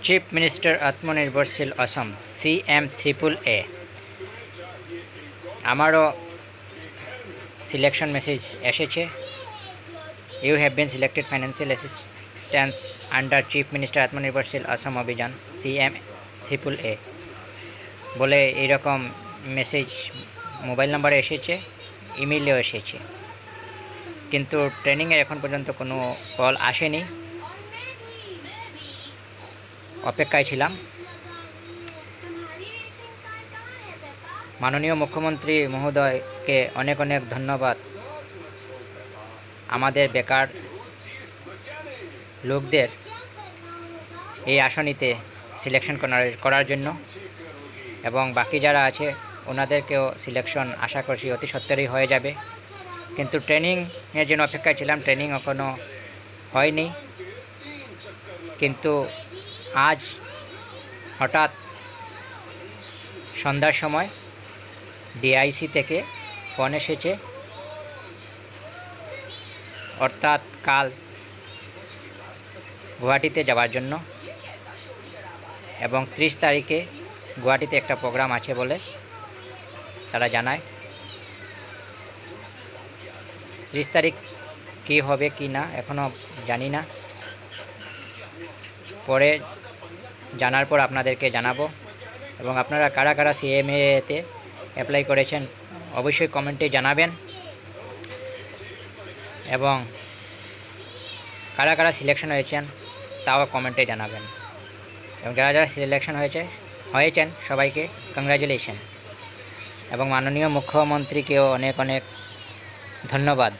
Chief minister আত্মনির্ভরশীল Asom CM AAA আমারও selection message এসেছে। You have been selected financial assistance under chief minister আত্মনির্ভরশীল অসম অভিযান CM AAA বলে এইরকম মেসেজ মোবাইল নাম্বারে এসেছে, ইমেইলেও এসেছে, কিন্তু ট্রেনিংয়ের এখন পর্যন্ত কোনো কল আসেনি। অপেক্ষায় ছিলাম। মাননীয় মুখ্যমন্ত্রী মহোদয়কে অনেক অনেক ধন্যবাদ আমাদের বেকার লোকদের এই আসনিতে সিলেকশন করার জন্য, এবং বাকি যারা আছে ওনাদেরকেও সিলেকশন আশা করছি অতি সত্বরই হয়ে যাবে। কিন্তু ট্রেনিংয়ের জন্য অপেক্ষায় ছিলাম, ট্রেনিং এখনও হয়নি। কিন্তু আজ হঠাৎ সন্ধ্যার সময় DIC থেকে ফোন এসেছে, অর্থাৎ কাল গুয়াহাটিতে যাওয়ার জন্য, এবং 30 তারিখে গুয়াহাটিতে একটা প্রোগ্রাম আছে বলে তারা জানায়। 30 তারিখ কী হবে কি না এখনও জানি না, পরে জানার পর আপনাদেরকে জানাবো। এবং আপনারা কারা কারা CMA-তে অ্যাপ্লাই করেছেন অবশ্যই কমেন্টে জানাবেন, এবং কারা কারা সিলেকশন হয়েছেন তাও কমেন্টে জানাবেন। এবং যারা যারা সিলেকশন হয়েছেন সবাইকে কংগ্রাচুলেশন, এবং মাননীয় মুখ্যমন্ত্রীকেও অনেক অনেক ধন্যবাদ।